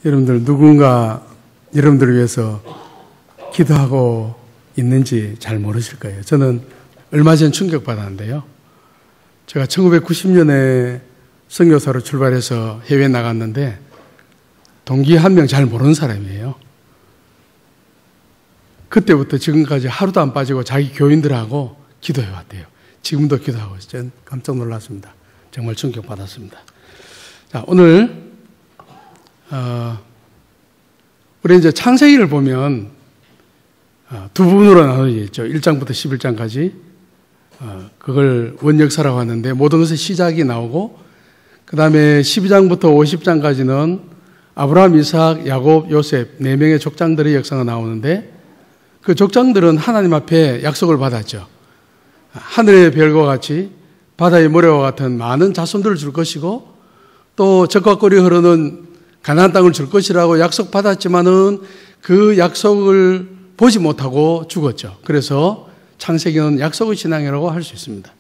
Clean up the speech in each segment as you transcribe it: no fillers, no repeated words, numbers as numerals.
여러분들 누군가 여러분들을 위해서 기도하고 있는지 잘 모르실 거예요. 저는 얼마 전 충격받았는데요. 제가 1990년에 선교사로 출발해서 해외에 나갔는데 동기 한 명 잘 모르는 사람이에요. 그때부터 지금까지 하루도 안 빠지고 자기 교인들하고 기도해 왔대요. 지금도 기도하고 있어요. 저는 깜짝 놀랐습니다. 정말 충격받았습니다. 자, 오늘 우리 이제 창세기를 보면 두 부분으로 나눠져 있죠. 1장부터 11장까지 그걸 원역사라고 하는데 모든 것의 시작이 나오고 그 다음에 12장부터 50장까지는 아브라함, 이삭, 야곱, 요셉 4명의 족장들의 역사가 나오는데 그 족장들은 하나님 앞에 약속을 받았죠. 하늘의 별과 같이 바다의 모래와 같은 많은 자손들을 줄 것이고 또 적과 꿀이 흐르는 가나안 땅을 줄 것이라고 약속받았지만은 그 약속을 보지 못하고 죽었죠. 그래서 창세기는 약속의 신앙이라고 할 수 있습니다.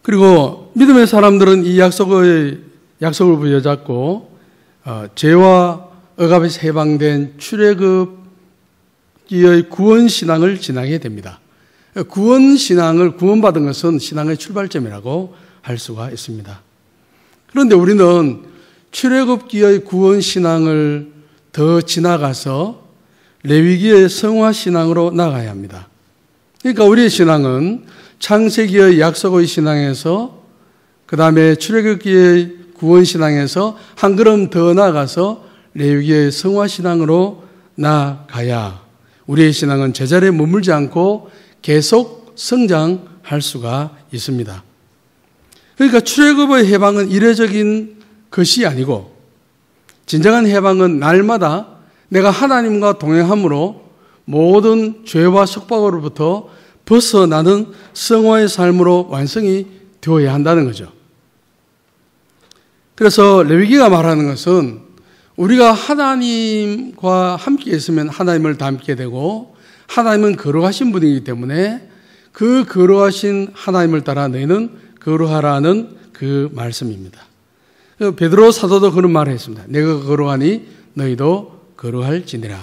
그리고 믿음의 사람들은 이 약속을 부여잡고 죄와 억압에서 해방된 출애굽기의 구원신앙을 지나게 됩니다. 구원신앙을 구원받은 것은 신앙의 출발점이라고 할 수가 있습니다. 그런데 우리는 출애굽기의 구원신앙을 더 지나가서 레위기의 성화신앙으로 나가야 합니다. 그러니까 우리의 신앙은 창세기의 약속의 신앙에서 그 다음에 출애굽기의 구원신앙에서 한 걸음 더 나아가서 레위기의 성화신앙으로 나아가야 우리의 신앙은 제자리에 머물지 않고 계속 성장할 수가 있습니다. 그러니까 출애굽의 해방은 이례적인 것이 아니고 진정한 해방은 날마다 내가 하나님과 동행함으로 모든 죄와 속박으로부터 벗어나는 성화의 삶으로 완성이 되어야 한다는 거죠. 그래서 레위기가 말하는 것은 우리가 하나님과 함께 있으면 하나님을 닮게 되고 하나님은 거룩하신 분이기 때문에 그 거룩하신 하나님을 따라 너희는 거룩하라는 그 말씀입니다. 베드로 사도도 그런 말을 했습니다. 내가 거룩하니 너희도 거룩할지니라.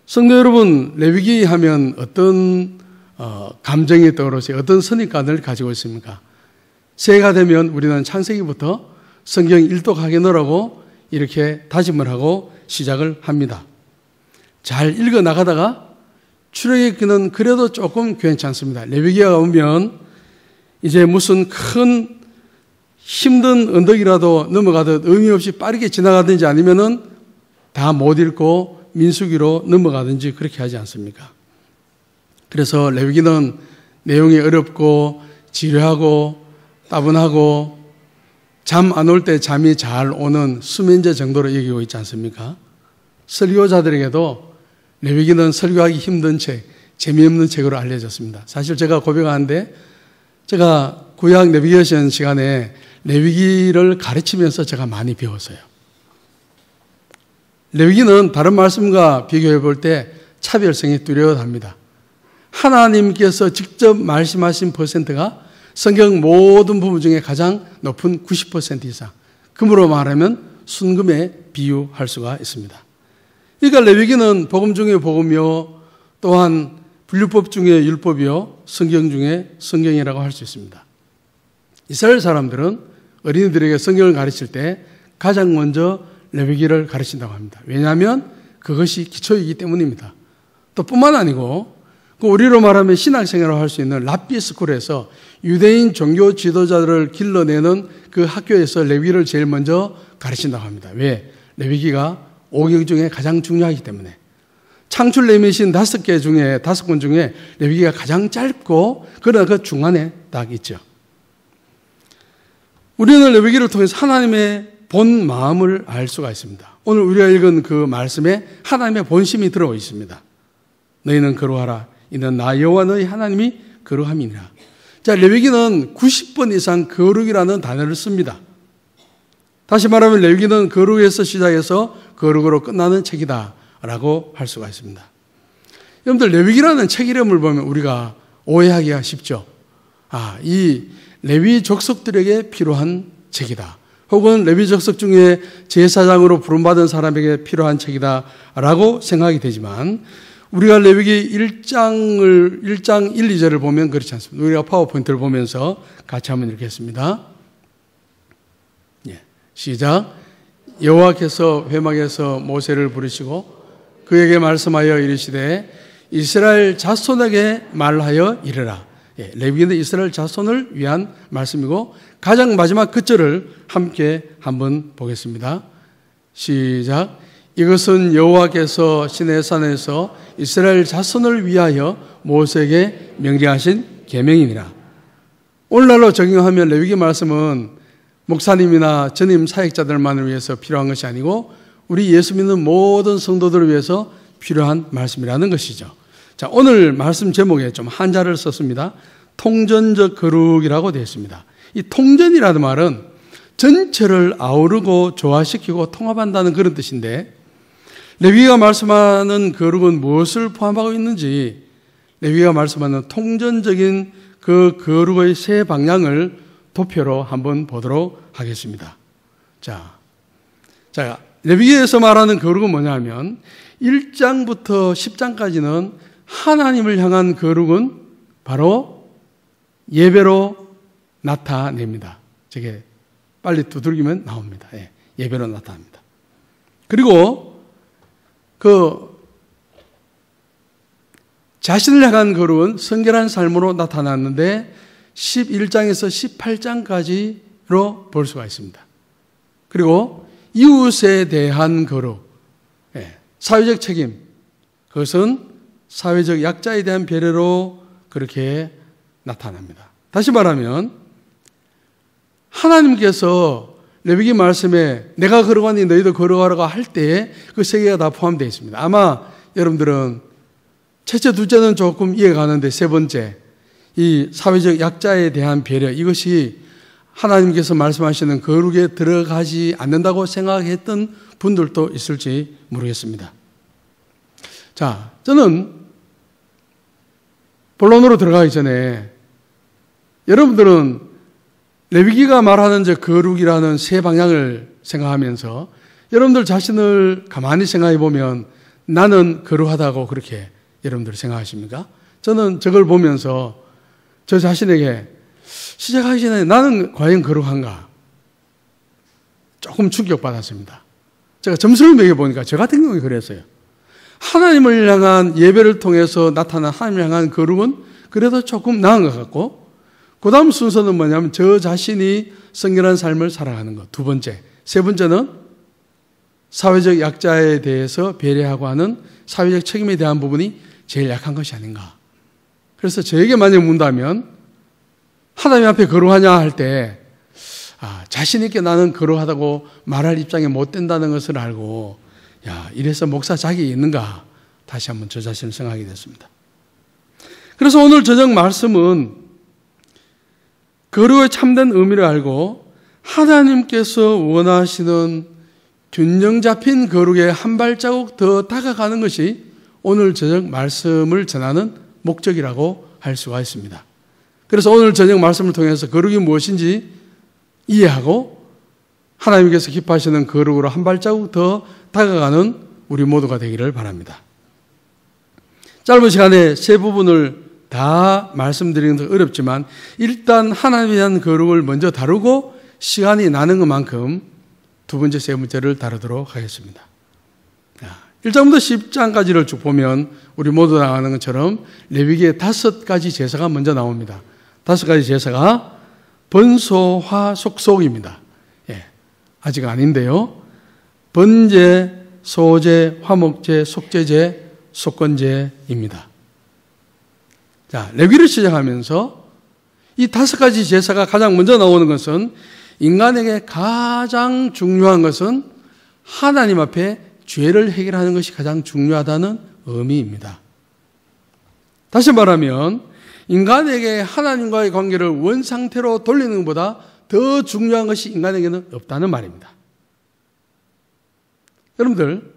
성도 여러분, 레위기 하면 어떤 감정이 떠오르세요? 어떤 선입관을 가지고 있습니까? 새해가 되면 우리는 창세기부터 성경 일독하게 넣으라고 이렇게 다짐을 하고 시작을 합니다. 잘 읽어 나가다가 출애굽기는 그래도 조금 괜찮습니다. 레위기가 오면 이제 무슨 큰 힘든 언덕이라도 넘어가듯 의미 없이 빠르게 지나가든지 아니면은 다 못 읽고 민수기로 넘어가든지 그렇게 하지 않습니까? 그래서 레위기는 내용이 어렵고 지루하고 따분하고 잠 안 올 때 잠이 잘 오는 수면제 정도로 여기고 있지 않습니까? 설교자들에게도 레위기는 설교하기 힘든 책, 재미없는 책으로 알려졌습니다. 사실 제가 고백하는데 제가 구약 내비게이션 시간에 레위기를 가르치면서 제가 많이 배웠어요. 레위기는 다른 말씀과 비교해 볼 때 차별성이 뚜렷합니다. 하나님께서 직접 말씀하신 퍼센트가 성경 모든 부분 중에 가장 높은 90% 이상. 금으로 말하면 순금에 비유할 수가 있습니다. 그러니까 레위기는 복음 중에 복음이요, 또한 율법 중에 율법이요, 성경 중에 성경이라고 할 수 있습니다. 이스라엘 사람들은 어린이들에게 성경을 가르칠 때 가장 먼저 레위기를 가르친다고 합니다. 왜냐하면 그것이 기초이기 때문입니다. 또 뿐만 아니고 우리로 말하면 신학생이라고 할 수 있는 랍비 스쿨에서 유대인 종교 지도자들을 길러내는 그 학교에서 레위기를 제일 먼저 가르친다고 합니다. 왜? 레위기가 5경 중에 가장 중요하기 때문에. 창출 레위신 5권 중에 레위기가 가장 짧고 그러나 그 중간에 딱 있죠. 우리는 레위기를 통해서 하나님의 본 마음을 알 수가 있습니다. 오늘 우리가 읽은 그 말씀에 하나님의 본심이 들어가 있습니다. 너희는 거룩하라. 이는 나 여호와 너희 하나님이 거룩함이니라. 자, 레위기는 90번 이상 거룩이라는 단어를 씁니다. 다시 말하면 레위기는 거룩에서 시작해서 거룩으로 끝나는 책이다 라고 할 수가 있습니다. 여러분들 레위기라는 책 이름을 보면 우리가 오해하기가 쉽죠. 이 레위 족속들에게 필요한 책이다. 혹은 레위 족속 중에 제사장으로 부름받은 사람에게 필요한 책이다라고 생각이 되지만 우리가 레위기 1장 1, 2절을 보면 그렇지 않습니다. 우리가 파워포인트를 보면서 같이 한번 읽겠습니다. 시작. 여호와께서 회막에서 모세를 부르시고 그에게 말씀하여 이르시되 이스라엘 자손에게 말하여 이르라. 레위기는 이스라엘 자손을 위한 말씀이고 가장 마지막 그 절을 함께 한번 보겠습니다. 시작. 이것은 여호와께서 시내산에서 이스라엘 자손을 위하여 모세에게 명령하신 계명이니라. 오늘날로 적용하면 레위기 말씀은 목사님이나 전임 사역자들만을 위해서 필요한 것이 아니고 우리 예수 믿는 모든 성도들을 위해서 필요한 말씀이라는 것이죠. 자, 오늘 말씀 제목에 좀 한자를 썼습니다. 통전적 거룩이라고 되어 있습니다. 이 통전이라는 말은 전체를 아우르고 조화시키고 통합한다는 그런 뜻인데 레위기가 말씀하는 거룩은 무엇을 포함하고 있는지 레위기가 말씀하는 통전적인 그 거룩의 세 방향을 도표로 한번 보도록 하겠습니다. 자, 레위기에서 말하는 거룩은 뭐냐면 1장부터 10장까지는 하나님을 향한 거룩은 바로 예배로 나타냅니다. 저게 빨리 두들기면 나옵니다. 예배로 나타납니다. 그리고 그 자신을 향한 거룩은 성결한 삶으로 나타났는데 11장에서 18장까지로 볼 수가 있습니다. 그리고 이웃에 대한 거룩, 사회적 책임, 그것은 사회적 약자에 대한 배려로 그렇게 나타납니다. 다시 말하면 하나님께서 레위기 말씀에 내가 거룩하니 너희도 거룩하라고 할 때에 그 세 개가 다 포함되어 있습니다. 아마 여러분들은 첫째, 둘째는 조금 이해가 가는데 세 번째, 이 사회적 약자에 대한 배려, 이것이 하나님께서 말씀하시는 거룩에 들어가지 않는다고 생각했던 분들도 있을지 모르겠습니다. 자, 저는 본론으로 들어가기 전에 여러분들은 레위기가 말하는 저 거룩이라는 세 방향을 생각하면서 여러분들 자신을 가만히 생각해 보면 나는 거룩하다고 그렇게 여러분들 생각하십니까? 저는 저걸 보면서 저 자신에게 시작하기 전에 나는 과연 거룩한가? 조금 충격받았습니다. 제가 점수를 매겨보니까 저 같은 경우에 그랬어요. 하나님을 향한 예배를 통해서 나타난 하나님을 향한 거룩은 그래도 조금 나은 것 같고 그 다음 순서는 뭐냐면 저 자신이 성결한 삶을 살아가는 것. 두 번째. 세 번째는 사회적 약자에 대해서 배려하고 하는 사회적 책임에 대한 부분이 제일 약한 것이 아닌가. 그래서 저에게 만약 묻는다면 하나님 앞에 거룩하냐 할 때 자신 있게 나는 거룩하다고 말할 입장에 못 된다는 것을 알고 이래서 목사 자격이 있는가 다시 한번 저 자신을 생각하게 됐습니다. 그래서 오늘 저녁 말씀은 거룩의 참된 의미를 알고 하나님께서 원하시는 균형 잡힌 거룩에 한 발자국 더 다가가는 것이 오늘 저녁 말씀을 전하는 목적이라고 할 수가 있습니다. 그래서 오늘 저녁 말씀을 통해서 거룩이 무엇인지 이해하고 하나님께서 기뻐하시는 거룩으로 한 발자국 더 다가가는 우리 모두가 되기를 바랍니다. 짧은 시간에 세 부분을 다 말씀드리는 건 어렵지만 일단 하나님에 대한 거룩을 먼저 다루고 시간이 나는 것만큼 두 번째, 세 번째를 다루도록 하겠습니다. 1장부터 10장까지를 쭉 보면 우리 모두 나가는 것처럼 레위기의 5가지 제사가 먼저 나옵니다. 5가지 제사가 번소화 속속입니다. 아직 아닌데요. 번제, 소제, 화목제, 속제제, 속건제입니다. 자, 레위기를 시작하면서 이 5가지 제사가 가장 먼저 나오는 것은 인간에게 가장 중요한 것은 하나님 앞에 죄를 해결하는 것이 가장 중요하다는 의미입니다. 다시 말하면 인간에게 하나님과의 관계를 원상태로 돌리는 것보다 더 중요한 것이 인간에게는 없다는 말입니다. 여러분들,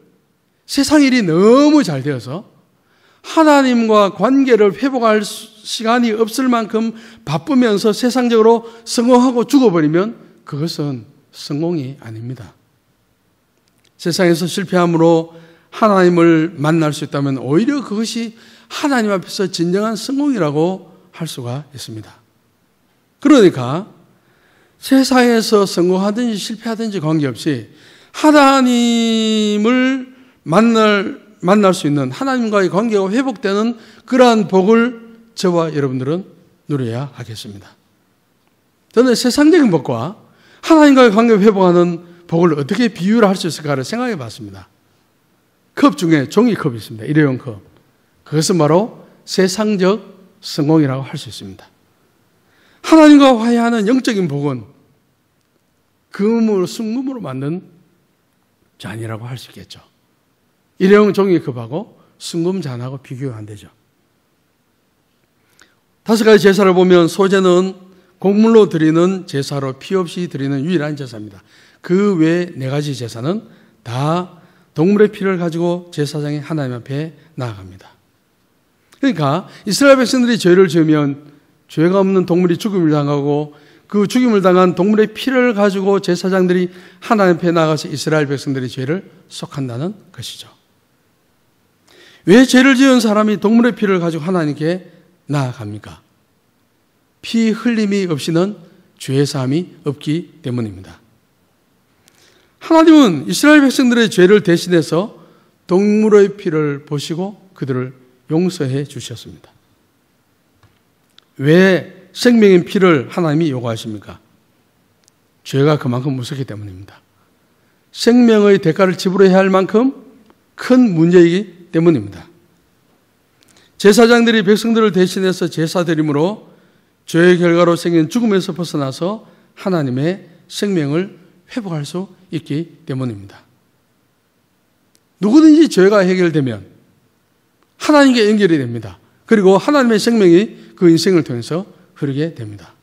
세상 일이 너무 잘 되어서 하나님과 관계를 회복할 시간이 없을 만큼 바쁘면서 세상적으로 성공하고 죽어버리면 그것은 성공이 아닙니다. 세상에서 실패함으로 하나님을 만날 수 있다면 오히려 그것이 하나님 앞에서 진정한 성공이라고 할 수가 있습니다. 그러니까 세상에서 성공하든지 실패하든지 관계없이 하나님을 만날 수 있는, 하나님과의 관계가 회복되는 그러한 복을 저와 여러분들은 누려야 하겠습니다. 저는 세상적인 복과 하나님과의 관계를 회복하는 복을 어떻게 비유를 할 수 있을까를 생각해 봤습니다. 컵 중에 종이컵이 있습니다. 일회용 컵. 그것은 바로 세상적 성공이라고 할 수 있습니다. 하나님과 화해하는 영적인 복은 금으로, 순금으로 만든 잔이라고 할 수 있겠죠. 일회용 종이컵하고 순금 잔하고 비교가 안 되죠. 5가지 제사를 보면 소제는 곡물로 드리는 제사로 피 없이 드리는 유일한 제사입니다. 그 외 4가지 제사는 다 동물의 피를 가지고 제사장이 하나님 앞에 나아갑니다. 그러니까 이스라엘 백성들이 죄를 지으면 죄가 없는 동물이 죽음을 당하고 그 죽임을 당한 동물의 피를 가지고 제사장들이 하나님 앞에 나가서 이스라엘 백성들의 죄를 속한다는 것이죠. 왜 죄를 지은 사람이 동물의 피를 가지고 하나님께 나아갑니까? 피 흘림이 없이는 죄 사함이 없기 때문입니다. 하나님은 이스라엘 백성들의 죄를 대신해서 동물의 피를 보시고 그들을 용서해 주셨습니다. 왜 생명인 피를 하나님이 요구하십니까? 죄가 그만큼 무섭기 때문입니다. 생명의 대가를 지불해야 할 만큼 큰 문제이기 때문입니다. 제사장들이 백성들을 대신해서 제사 드림으로 죄의 결과로 생긴 죽음에서 벗어나서 하나님의 생명을 회복할 수 있기 때문입니다. 누구든지 죄가 해결되면 하나님께 연결이 됩니다. 그리고 하나님의 생명이 그 인생을 통해서 흐르게 됩니다.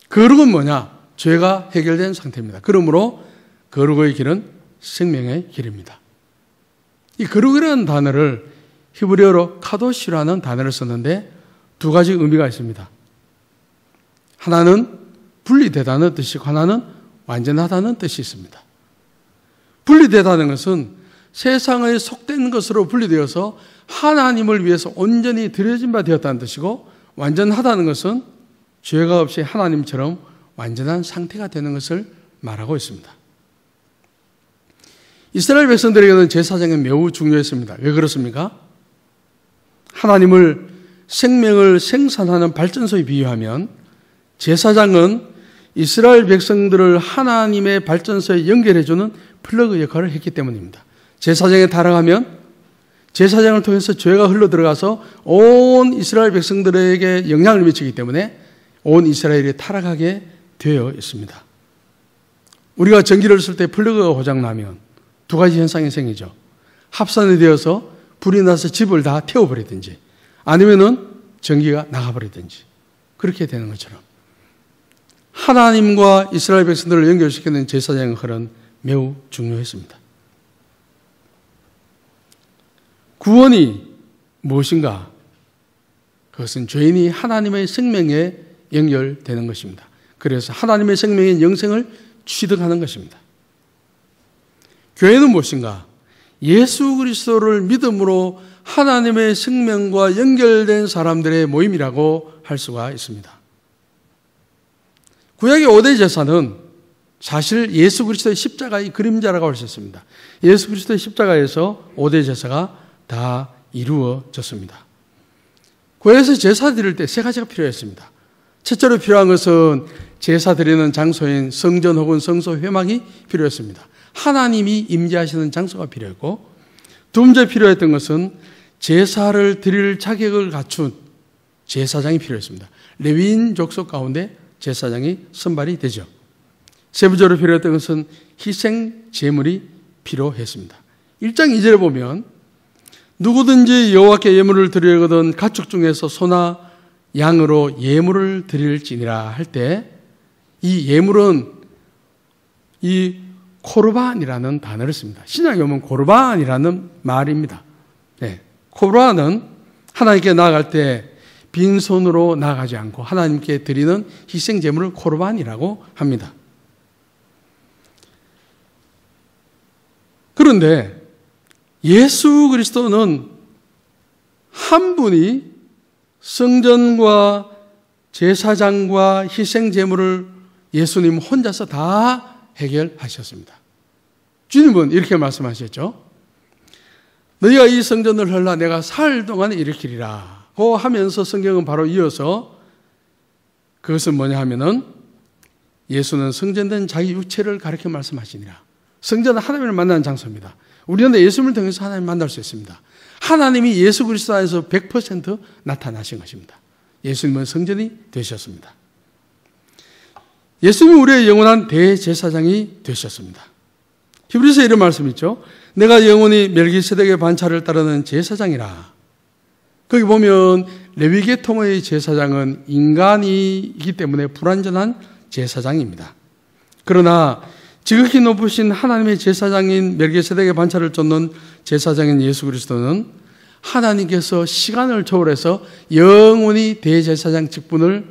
거룩은 뭐냐? 죄가 해결된 상태입니다. 그러므로 거룩의 길은 생명의 길입니다. 이 거룩이라는 단어를 히브리어로 카도시라는 단어를 썼는데 2가지 의미가 있습니다. 하나는 분리되다는 뜻이고 하나는 완전하다는 뜻이 있습니다. 분리되다는 것은 세상의 속된 것으로 분리되어서 하나님을 위해서 온전히 드려진 바 되었다는 뜻이고, 완전하다는 것은 죄가 없이 하나님처럼 완전한 상태가 되는 것을 말하고 있습니다. 이스라엘 백성들에게는 제사장이 매우 중요했습니다. 왜 그렇습니까? 하나님을 생명을 생산하는 발전소에 비유하면 제사장은 이스라엘 백성들을 하나님의 발전소에 연결해주는 플러그 역할을 했기 때문입니다. 제사장에 타락하면 제사장을 통해서 죄가 흘러들어가서 온 이스라엘 백성들에게 영향을 미치기 때문에 온 이스라엘이 타락하게 되어 있습니다. 우리가 전기를 쓸 때 플러그가 고장나면 2가지 현상이 생기죠. 합선이 되어서 불이 나서 집을 다 태워버리든지 아니면은 전기가 나가버리든지 그렇게 되는 것처럼 하나님과 이스라엘 백성들을 연결시키는 제사장의 역할은 매우 중요했습니다. 구원이 무엇인가? 그것은 죄인이 하나님의 생명에 연결되는 것입니다. 그래서 하나님의 생명인 영생을 취득하는 것입니다. 교회는 무엇인가? 예수 그리스도를 믿음으로 하나님의 생명과 연결된 사람들의 모임이라고 할 수가 있습니다. 구약의 5대 제사는 사실 예수 그리스도의 십자가의 그림자라고 할 수 있습니다. 예수 그리스도의 십자가에서 5대 제사가 다 이루어졌습니다. 구약에서 제사 드릴 때 3가지가 필요했습니다. 첫째로 필요한 것은 제사 드리는 장소인 성전 혹은 성소 회막이 필요했습니다. 하나님이 임재하시는 장소가 필요했고, 2번째 필요했던 것은 제사를 드릴 자격을 갖춘 제사장이 필요했습니다. 레위인 족속 가운데 제사장이 선발이 되죠. 3번째로 필요했던 것은 희생 제물이 필요했습니다. 1장 2절에 보면 누구든지 여호와께 예물을 드리거든 가축 중에서 소나 양으로 예물을 드릴지니라 할 때 이 예물은 이 코르반이라는 단어를 씁니다. 신약에 보면 코르반이라는 말입니다. 네. 코르반은 하나님께 나아갈 때 빈손으로 나아가지 않고 하나님께 드리는 희생 제물을 코르반이라고 합니다. 그런데 예수 그리스도는 한 분이 성전과 제사장과 희생 제물을 예수님 혼자서 다 해결하셨습니다. 주님은 이렇게 말씀하셨죠. 너희가 이 성전을 헐라 내가 사흘 동안에 일으키리라 고 하면서 성경은 바로 이어서 그것은 뭐냐 하면은 예수는 성전된 자기 육체를 가리켜 말씀하시니라. 성전은 하나님을 만나는 장소입니다. 우리는 예수님을 통해서 하나님을 만날 수 있습니다. 하나님이 예수 그리스도 안에서 100% 나타나신 것입니다. 예수님은 성전이 되셨습니다. 예수님이 우리의 영원한 대제사장이 되셨습니다. 히브리서에 이런 말씀이 있죠. 내가 영원히 멜기세덱의 반차를 따르는 제사장이라. 거기 보면 레위계통의 제사장은 인간이기 때문에 불완전한 제사장입니다. 그러나 지극히 높으신 하나님의 제사장인 멜기세덱의 반차를 쫓는 제사장인 예수 그리스도는 하나님께서 시간을 초월해서 영원히 대제사장 직분을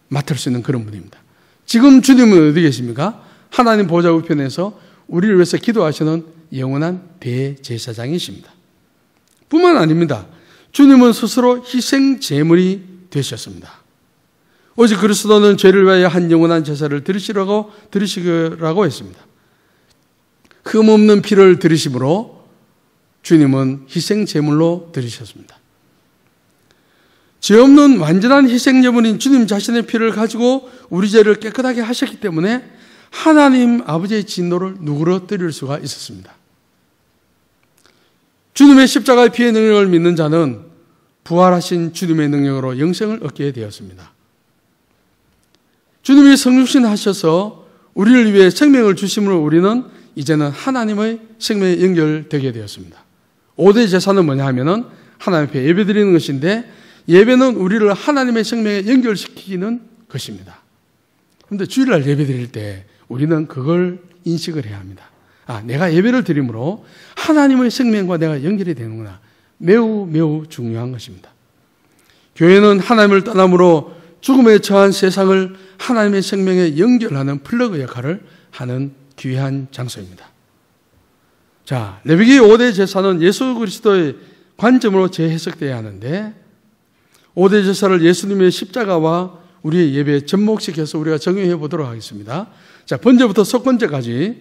맡을 수 있는 그런 분입니다. 지금 주님은 어디 계십니까? 하나님 보좌 우편에서 우리를 위해서 기도하시는 영원한 대제사장이십니다. 뿐만 아닙니다. 주님은 스스로 희생 제물이 되셨습니다. 오직 그리스도는 죄를 위하여 한 영원한 제사를 드리시라고 했습니다. 흠없는 피를 드리심으로 주님은 희생 제물로 드리셨습니다. 죄 없는 완전한 희생 제물인 주님 자신의 피를 가지고 우리 죄를 깨끗하게 하셨기 때문에 하나님 아버지의 진노를 누그러뜨릴 수가 있었습니다. 주님의 십자가의 피의 능력을 믿는 자는 부활하신 주님의 능력으로 영생을 얻게 되었습니다. 주님이 성육신하셔서 우리를 위해 생명을 주심으로 우리는 이제는 하나님의 생명에 연결되게 되었습니다. 5대 제사는 뭐냐 하면은 하나님 앞에 예배드리는 것인데 예배는 우리를 하나님의 생명에 연결시키는 것입니다. 그런데 주일날 예배드릴 때 우리는 그걸 인식을 해야 합니다. 내가 예배를 드림으로 하나님의 생명과 내가 연결이 되는구나. 매우 매우 중요한 것입니다. 교회는 하나님을 떠남으로 죽음에 처한 세상을 하나님의 생명에 연결하는 플러그 역할을 하는 귀한 장소입니다. 자, 레위기 5대 제사는 예수 그리스도의 관점으로 재해석되어야 하는데 5대 제사를 예수님의 십자가와 우리의 예배에 접목시켜서 우리가 적용해 보도록 하겠습니다. 자, 번제부터 속건제까지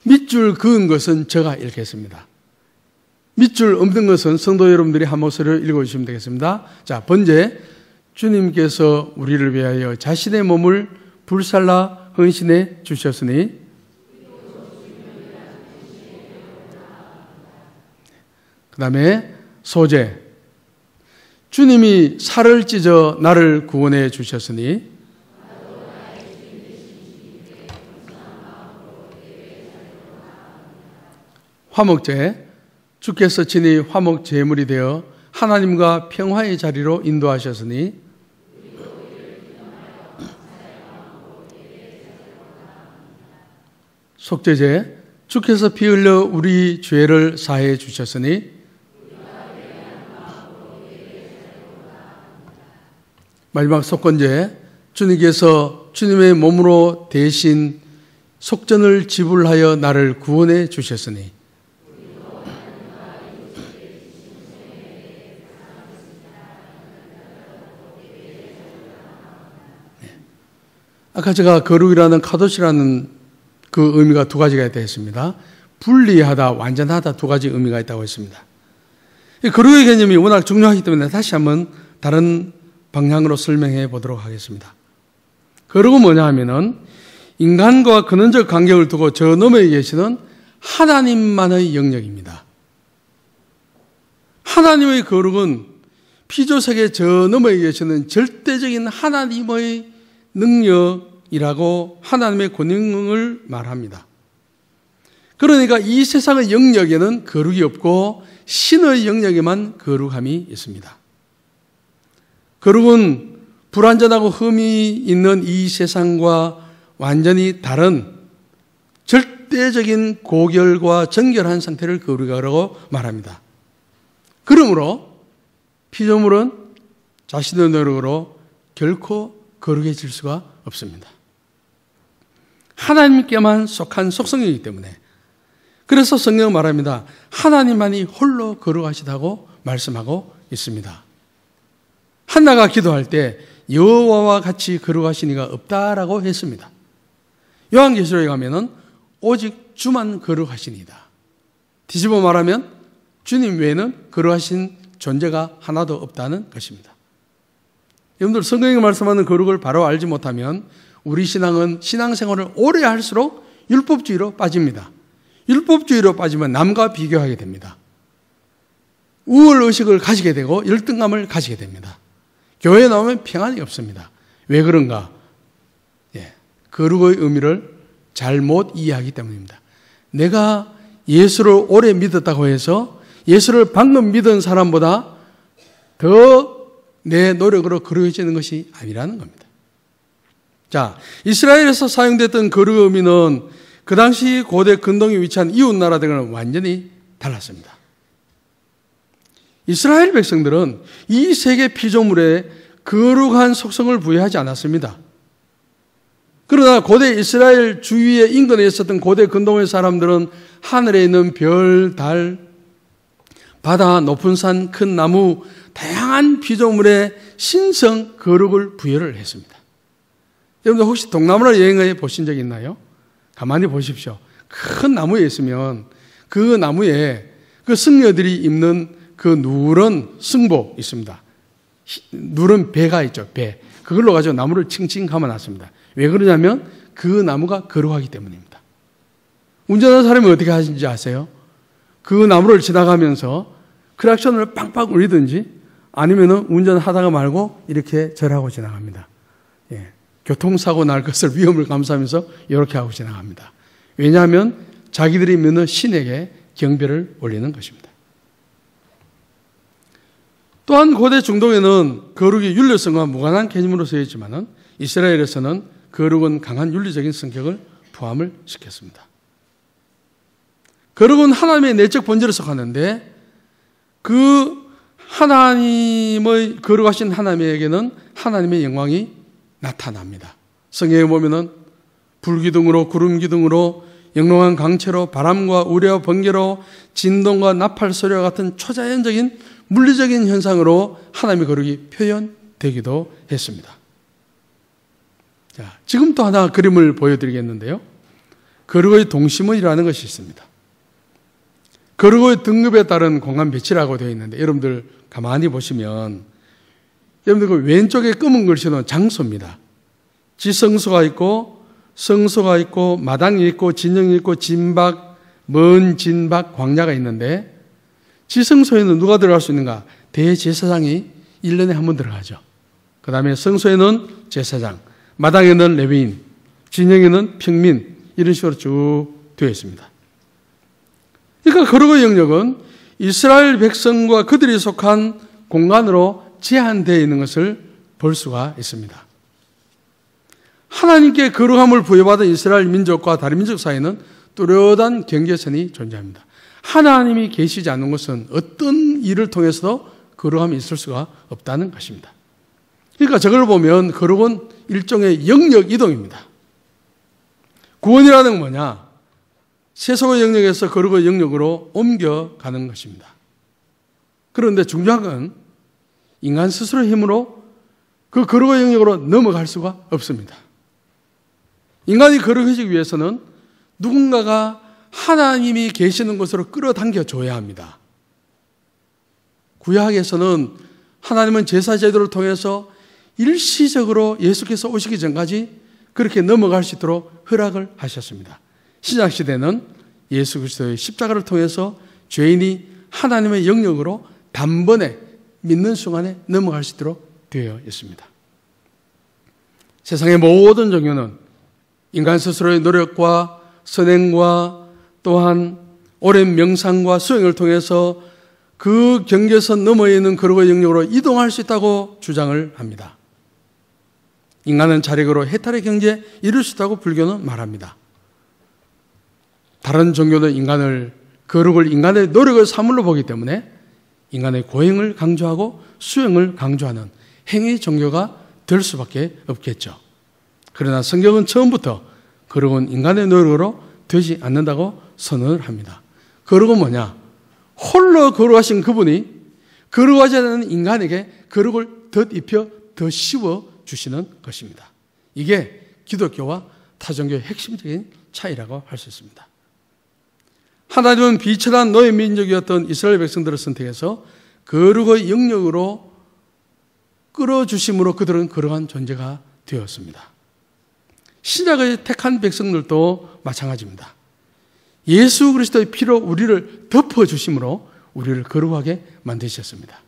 밑줄 그은 것은 제가 읽겠습니다. 밑줄 없는 것은 성도 여러분들이 한 목소리를 읽어주시면 되겠습니다. 자, 번제. 주님께서 우리를 위하여 자신의 몸을 불살라 헌신해 주셨으니 그 다음에 소제. 주님이 살을 찢어 나를 구원해 주셨으니 화목제. 주께서 친히 화목 제물이 되어 하나님과 평화의 자리로 인도하셨으니 속죄제. 주께서 피 흘려 우리 죄를 사해 주셨으니 마지막 속건제. 주님께서 주님의 몸으로 대신 속전을 지불하여 나를 구원해 주셨으니 아까 제가 거룩이라는 카도시라는 그 의미가 두 가지가 있다고 했습니다. 분리하다, 완전하다 두 가지 의미가 있다고 했습니다. 거룩의 개념이 워낙 중요하기 때문에 다시 한번 다른 방향으로 설명해 보도록 하겠습니다. 거룩은 뭐냐 하면은 인간과 근원적 간격을 두고 저 너머에 계시는 하나님만의 영역입니다. 하나님의 거룩은 피조세계 저 너머에 계시는 절대적인 하나님의 능력이라고 하나님의 권능을 말합니다. 그러니까 이 세상의 영역에는 거룩이 없고 신의 영역에만 거룩함이 있습니다. 거룩은 불완전하고 흠이 있는 이 세상과 완전히 다른 절대적인 고결과 정결한 상태를 거룩이라고 말합니다. 그러므로 피조물은 자신의 노력으로 결코 거룩해질 수가 없습니다. 하나님께만 속한 속성이기 때문에 그래서 성경은 말합니다. 하나님만이 홀로 거룩하시다고 말씀하고 있습니다. 한나가 기도할 때 여호와와 같이 거룩하신 이가 없다라고 했습니다. 요한계시록에 가면은 오직 주만 거룩하시니이다. 뒤집어 말하면 주님 외에는 거룩하신 존재가 하나도 없다는 것입니다. 여러분들 성경에 말씀하는 거룩을 바로 알지 못하면 우리 신앙은 신앙생활을 오래 할수록 율법주의로 빠집니다. 율법주의로 빠지면 남과 비교하게 됩니다. 우월의식을 가지게 되고 열등감을 가지게 됩니다. 교회에 나오면 평안이 없습니다. 왜 그런가? 거룩의 의미를 잘못 이해하기 때문입니다. 내가 예수를 오래 믿었다고 해서 예수를 방금 믿은 사람보다 더 내 노력으로 거룩해지는 것이 아니라는 겁니다. 자, 이스라엘에서 사용됐던 거룩의 의미는 그 당시 고대 근동에 위치한 이웃 나라들과는 완전히 달랐습니다. 이스라엘 백성들은 이 세계 피조물에 거룩한 속성을 부여하지 않았습니다. 그러나 고대 이스라엘 주위의 인근에 있었던 고대 근동의 사람들은 하늘에 있는 별, 달, 바다, 높은 산, 큰 나무, 다양한 피조물에 신성, 거룩을 부여를 했습니다. 여러분들 혹시 동남아를 여행해 보신 적 있나요? 가만히 보십시오. 큰 나무에 있으면 그 나무에 그 승려들이 입는 그 누런 승복 있습니다. 누런 배가 있죠, 배. 그걸로 가지고 나무를 칭칭 감아놨습니다. 왜 그러냐면 그 나무가 거룩하기 때문입니다. 운전하는 사람이 어떻게 하시는지 아세요? 그 나무를 지나가면서 크락션을 빵빵 울리든지 아니면은 운전하다가 말고 이렇게 절하고 지나갑니다. 교통사고 날 것을 위험을 감수하면서 이렇게 하고 지나갑니다. 왜냐하면 자기들이 믿는 신에게 경배를 올리는 것입니다. 또한 고대 중동에는 거룩이 윤리성과 무관한 개념으로 쓰였지만은 이스라엘에서는 거룩은 강한 윤리적인 성격을 포함을 시켰습니다. 거룩은 하나님의 내적 본질을 속하는데 그 하나님의 거룩하신 하나님에게는 하나님의 영광이 나타납니다. 성경에 보면은 불기둥으로 구름기둥으로 영롱한 강체로 바람과 우레와 번개로 진동과 나팔 소리와 같은 초자연적인 물리적인 현상으로 하나님의 거룩이 표현되기도 했습니다. 자, 지금 또 하나 그림을 보여드리겠는데요. 거룩의 동심원이라는 것이 있습니다. 거룩의 등급에 따른 공간 배치라고 되어 있는데 여러분들 가만히 보시면 여러분들 그 왼쪽에 검은 글씨는 장소입니다. 지성소가 있고 성소가 있고 마당이 있고 진영이 있고 진박, 먼 진박, 광야가 있는데 지성소에는 누가 들어갈 수 있는가? 대제사장이 1년에 한 번 들어가죠. 그 다음에 성소에는 제사장, 마당에는 레위인, 진영에는 평민 이런 식으로 쭉 되어 있습니다. 그러니까 거룩의 영역은 이스라엘 백성과 그들이 속한 공간으로 제한되어 있는 것을 볼 수가 있습니다. 하나님께 거룩함을 부여받은 이스라엘 민족과 다른 민족 사이에는 뚜렷한 경계선이 존재합니다. 하나님이 계시지 않는 것은 어떤 일을 통해서도 거룩함이 있을 수가 없다는 것입니다. 그러니까 저걸 보면 거룩은 일종의 영역 이동입니다. 구원이라는 건 뭐냐? 세속의 영역에서 거룩의 영역으로 옮겨가는 것입니다. 그런데 중요한 건 인간 스스로의 힘으로 그 거룩의 영역으로 넘어갈 수가 없습니다. 인간이 거룩해지기 위해서는 누군가가 하나님이 계시는 곳으로 끌어당겨 줘야 합니다. 구약에서는 하나님은 제사 제도를 통해서 일시적으로 예수께서 오시기 전까지 그렇게 넘어갈 수 있도록 허락을 하셨습니다. 신약시대는 예수 그리스도의 십자가를 통해서 죄인이 하나님의 영역으로 단번에 믿는 순간에 넘어갈 수 있도록 되어 있습니다. 세상의 모든 종교는 인간 스스로의 노력과 선행과 또한 오랜 명상과 수행을 통해서 그 경계선 너머에 있는 거룩의 영역으로 이동할 수 있다고 주장을 합니다. 인간은 자력으로 해탈의 경지에 이룰 수 있다고 불교는 말합니다. 다른 종교는 거룩을 인간의 노력을 사물로 보기 때문에 인간의 고행을 강조하고 수행을 강조하는 행위 종교가 될 수밖에 없겠죠. 그러나 성경은 처음부터 거룩은 인간의 노력으로 되지 않는다고 선언을 합니다. 거룩은 뭐냐? 홀로 거룩하신 그분이 거룩하지 않은 인간에게 거룩을 덧입혀 더 씌워 주시는 것입니다. 이게 기독교와 타종교의 핵심적인 차이라고 할 수 있습니다. 하나님은 비천한 노예 민족이었던 이스라엘 백성들을 선택해서 거룩의 영역으로 끌어주심으로 그들은 거룩한 존재가 되었습니다. 신약의 택한 백성들도 마찬가지입니다. 예수 그리스도의 피로 우리를 덮어주심으로 우리를 거룩하게 만드셨습니다.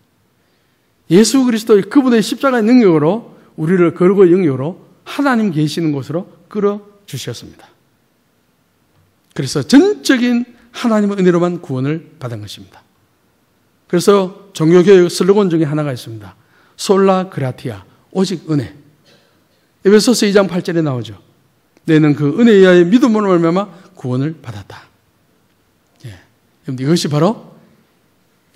예수 그리스도의 그분의 십자가의 능력으로 우리를 거룩의 영역으로 하나님 계시는 곳으로 끌어주셨습니다. 그래서 전적인 하나님의 은혜로만 구원을 받은 것입니다. 그래서 종교개혁 슬로건 중에 하나가 있습니다. 솔라 그라티아, 오직 은혜. 에베소서 2장 8절에 나오죠. 너희는 그 은혜에 의하여 믿음으로 말미암아 구원을 받았다. 이것이 바로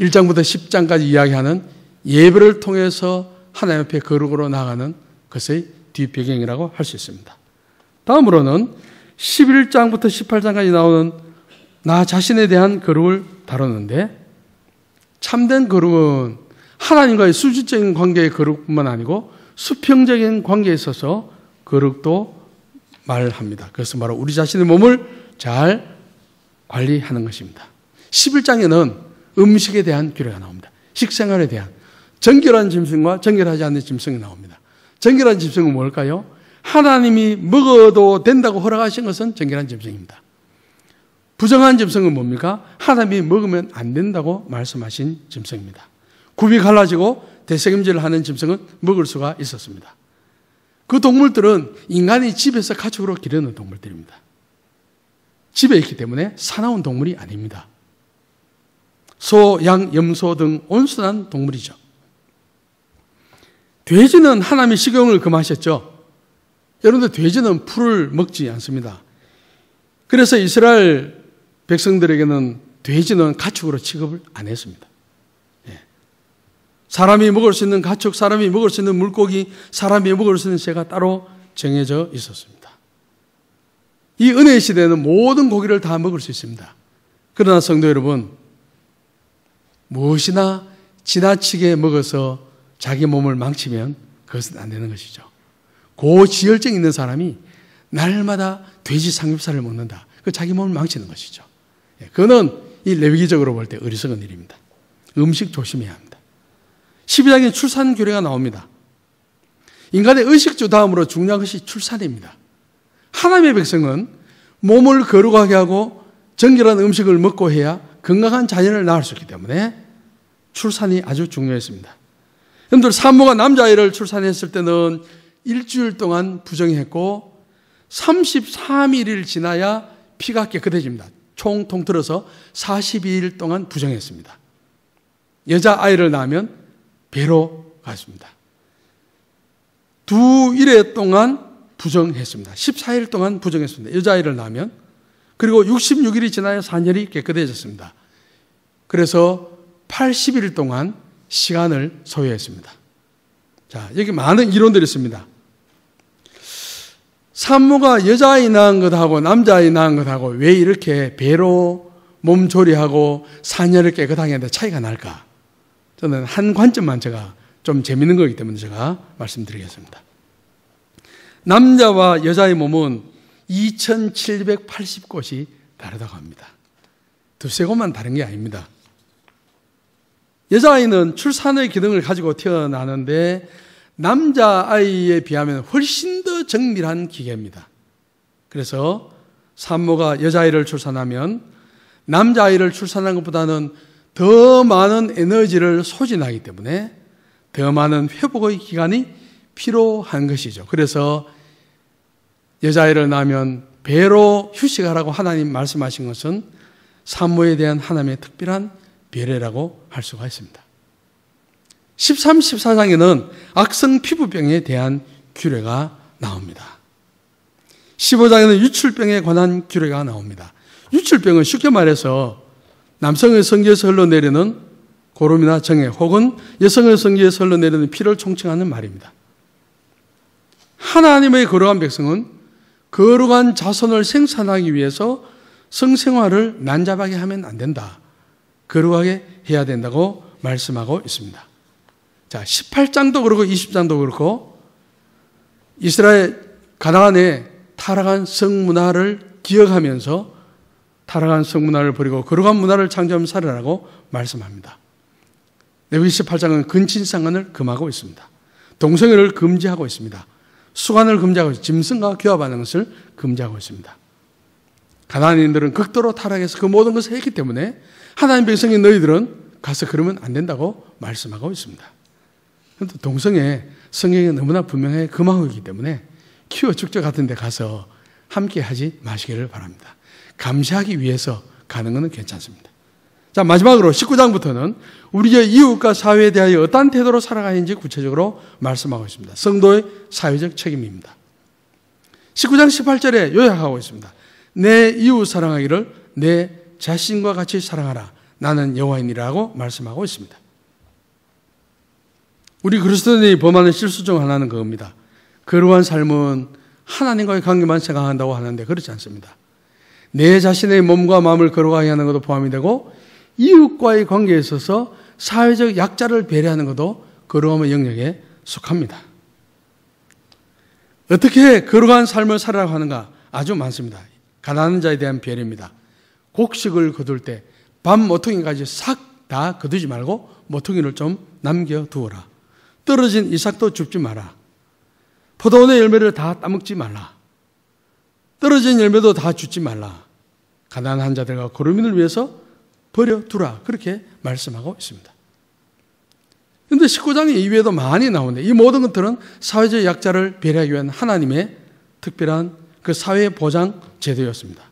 1장부터 10장까지 이야기하는 예배를 통해서 하나님 앞에 거룩으로 나아가는 것의 뒷배경이라고 할 수 있습니다. 다음으로는 11장부터 18장까지 나오는 나 자신에 대한 거룩을 다루는데, 참된 거룩은 하나님과의 수직적인 관계의 거룩뿐만 아니고 수평적인 관계에 있어서 거룩도 말합니다. 그래서 바로 우리 자신의 몸을 잘 관리하는 것입니다. 11장에는 음식에 대한 규례가 나옵니다. 식생활에 대한 정결한 짐승과 정결하지 않는 짐승이 나옵니다. 정결한 짐승은 뭘까요? 하나님이 먹어도 된다고 허락하신 것은 정결한 짐승입니다. 부정한 짐승은 뭡니까? 하나님이 먹으면 안 된다고 말씀하신 짐승입니다. 굽이 갈라지고 대책임질을 하는 짐승은 먹을 수가 있었습니다. 그 동물들은 인간이 집에서 가축으로 기르는 동물들입니다. 집에 있기 때문에 사나운 동물이 아닙니다. 소, 양, 염소 등 온순한 동물이죠. 돼지는 하나님의 식용을 금하셨죠. 여러분들, 돼지는 풀을 먹지 않습니다. 그래서 이스라엘 백성들에게는 돼지는 가축으로 취급을 안 했습니다. 사람이 먹을 수 있는 가축, 사람이 먹을 수 있는 물고기, 사람이 먹을 수 있는 새가 따로 정해져 있었습니다. 이 은혜의 시대에는 모든 고기를 다 먹을 수 있습니다. 그러나 성도 여러분, 무엇이나 지나치게 먹어서 자기 몸을 망치면 그것은 안 되는 것이죠. 고지혈증 있는 사람이 날마다 돼지 삼겹살을 먹는다. 그 자기 몸을 망치는 것이죠. 그거는 이 레위기적으로 볼 때 어리석은 일입니다. 음식 조심해야 합니다. 12장에 출산 규례가 나옵니다. 인간의 의식주 다음으로 중요한 것이 출산입니다. 하나님의 백성은 몸을 거룩하게 하고 정결한 음식을 먹고 해야 건강한 자녀를 낳을 수 있기 때문에 출산이 아주 중요했습니다. 여러분들, 산모가 남자아이를 출산했을 때는 일주일 동안 부정했고 33일을 지나야 피가 깨끗해집니다. 총 통틀어서 42일 동안 부정했습니다. 여자아이를 낳으면 배로 갔습니다. 2일에 동안 부정했습니다. 14일 동안 부정했습니다. 여자아이를 낳으면. 그리고 66일이 지나야 산혈이 깨끗해졌습니다. 그래서 80일 동안 시간을 소요했습니다. 자, 여기 많은 이론들이 있습니다. 산모가 여자아이 낳은 것하고 남자아이 낳은 것하고 왜 이렇게 배로 몸 조리하고 산혈을 깨끗하게 하는데 차이가 날까? 저는 한 관점만 제가 좀 재밌는 거기 때문에 제가 말씀드리겠습니다. 남자와 여자의 몸은 2780곳이 다르다고 합니다. 두세 곳만 다른 게 아닙니다. 여자아이는 출산의 기능을 가지고 태어나는데 남자아이에 비하면 훨씬 더 정밀한 기계입니다. 그래서 산모가 여자아이를 출산하면 남자아이를 출산한 것보다는 더 많은 에너지를 소진하기 때문에 더 많은 회복의 기간이 필요한 것이죠. 그래서 여자아이를 낳으면 배로 휴식하라고 하나님 말씀하신 것은 산모에 대한 하나님의 특별한 배려라고 할 수가 있습니다. 13, 14장에는 악성 피부병에 대한 규례가 나옵니다. 15장에는 유출병에 관한 규례가 나옵니다. 유출병은 쉽게 말해서 남성의 성기에서 흘러내리는 고름이나 정액 혹은 여성의 성기에서 흘러내리는 피를 총칭하는 말입니다. 하나님의 거룩한 백성은 거룩한 자손을 생산하기 위해서 성생활을 난잡하게 하면 안 된다. 거룩하게 해야 된다고 말씀하고 있습니다. 자, 18장도 그렇고 20장도 그렇고 이스라엘 가나안에 타락한 성문화를 기억하면서 타락한 성문화를 버리고 거룩한 문화를 창조하며 살아라고 말씀합니다. 레위기 18장은 근친상간을 금하고 있습니다. 동성애를 금지하고 있습니다. 수간을 금지하고 있습니다. 짐승과 교합하는 것을 금지하고 있습니다. 가나안인들은 극도로 타락해서 그 모든 것을 했기 때문에 하나님 백성인 너희들은 가서 그러면 안 된다고 말씀하고 있습니다. 그런데 동성애 성경에 너무나 분명하게 금하고 있기 때문에 키워 축제 같은 데 가서 함께 하지 마시기를 바랍니다. 감시하기 위해서 가는 것은 괜찮습니다. 자, 마지막으로 19장부터는 우리의 이웃과 사회에 대하여 어떠한 태도로 살아가야 하는지 구체적으로 말씀하고 있습니다. 성도의 사회적 책임입니다. 19장 18절에 요약하고 있습니다. 내 이웃 사랑하기를 내 자신과 같이 사랑하라. 나는 여호와이니라고 말씀하고 있습니다. 우리 그리스도인이 범하는 실수 중 하나는 그겁니다. 거룩한 삶은 하나님과의 관계만 생각한다고 하는데 그렇지 않습니다. 내 자신의 몸과 마음을 거룩하게 하는 것도 포함이 되고 이웃과의 관계에 있어서 사회적 약자를 배려하는 것도 거룩함의 영역에 속합니다. 어떻게 거룩한 삶을 살아가고 하는가 아주 많습니다. 가난한 자에 대한 배려입니다. 곡식을 거둘 때 밤 모퉁이까지 싹 다 거두지 말고 모퉁이를 좀 남겨두어라. 떨어진 이삭도 줍지 마라. 포도원의 열매를 다 따먹지 말라. 떨어진 열매도 다 줍지 말라. 가난한 자들과 거류민을 위해서 버려두라. 그렇게 말씀하고 있습니다. 그런데 19장 이외에도 많이 나오는데 이 모든 것들은 사회적 약자를 배려하기 위한 하나님의 특별한 그 사회 보장 제도였습니다.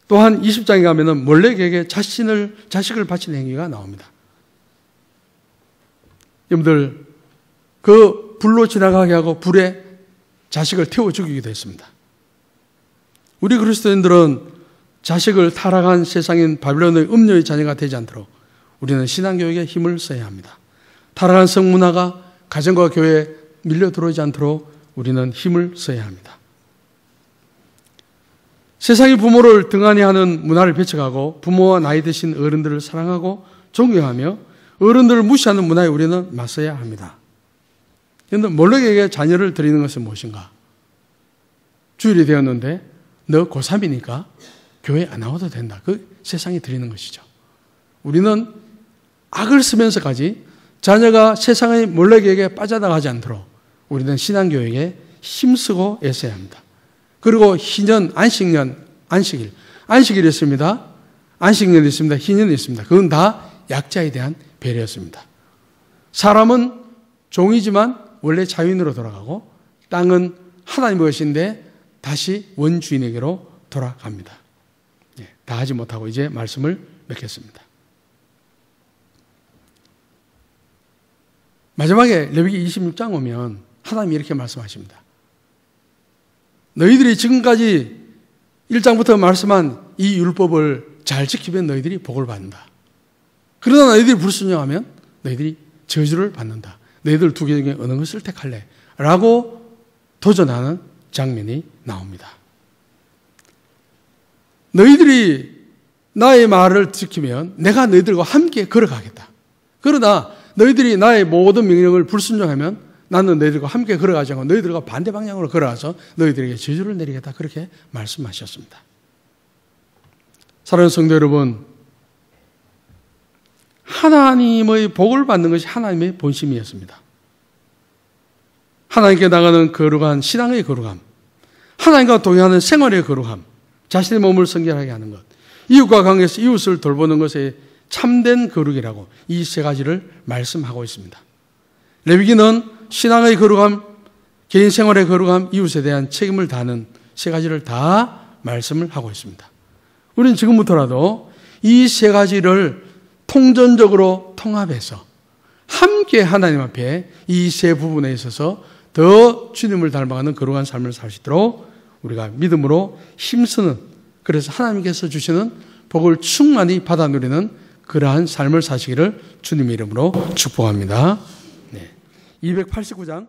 또한 20장에 가면은 몰렉에게 자식을 바치는 행위가 나옵니다. 여러분들, 그 불로 지나가게 하고 불에 자식을 태워 죽이기도 했습니다. 우리 그리스도인들은 자식을 타락한 세상인 바빌론의 음료의 자녀가 되지 않도록 우리는 신앙교육에 힘을 써야 합니다. 타락한 성문화가 가정과 교회에 밀려 들어오지 않도록 우리는 힘을 써야 합니다. 세상이 부모를 등한히 하는 문화를 배척하고 부모와 나이 드신 어른들을 사랑하고 존경하며 어른들을 무시하는 문화에 우리는 맞서야 합니다. 그런데 몰렉에게 자녀를 드리는 것은 무엇인가? 주일이 되었는데 너 고3이니까 교회 안 나와도 된다. 그 세상이 드리는 것이죠. 우리는 악을 쓰면서까지 자녀가 세상의 몰렉에게 빠져나가지 않도록 우리는 신앙교육에 힘쓰고 애써야 합니다. 그리고 희년, 안식일이 있습니다. 안식년이 있습니다. 희년이 있습니다. 그건 다 약자에 대한 배려였습니다. 사람은 종이지만 원래 자유인으로 돌아가고 땅은 하나님의 것인데 다시 원주인에게로 돌아갑니다. 다 하지 못하고 이제 말씀을 맺겠습니다. 마지막에 레위기 26장 오면 하나님이 이렇게 말씀하십니다. 너희들이 지금까지 1장부터 말씀한 이 율법을 잘 지키면 너희들이 복을 받는다. 그러나 너희들이 불순종하면 너희들이 저주를 받는다. 너희들 두 개 중에 어느 것을 택할래? 라고 도전하는 장면이 나옵니다. 너희들이 나의 말을 지키면 내가 너희들과 함께 걸어가겠다. 그러나 너희들이 나의 모든 명령을 불순종하면 나는 너희들과 함께 걸어가지 않고 너희들과 반대 방향으로 걸어가서 너희들에게 저주를 내리겠다. 그렇게 말씀하셨습니다. 사랑하는 성도 여러분, 하나님의 복을 받는 것이 하나님의 본심이었습니다. 하나님께 나가는 거룩한 신앙의 거룩함, 하나님과 동행하는 생활의 거룩함, 자신의 몸을 성결하게 하는 것, 이웃과 관계에서 이웃을 돌보는 것에 참된 거룩이라고 이 세 가지를 말씀하고 있습니다. 레위기는 신앙의 거룩함, 개인 생활의 거룩함, 이웃에 대한 책임을 다하는 세 가지를 다 말씀을 하고 있습니다. 우리는 지금부터라도 이 세 가지를 통전적으로 통합해서 함께 하나님 앞에 이 세 부분에 있어서 더 주님을 닮아가는 거룩한 삶을 살 수 있도록 우리가 믿음으로 힘쓰는, 그래서 하나님께서 주시는 복을 충만히 받아 누리는 그러한 삶을 사시기를 주님의 이름으로 축복합니다. 289장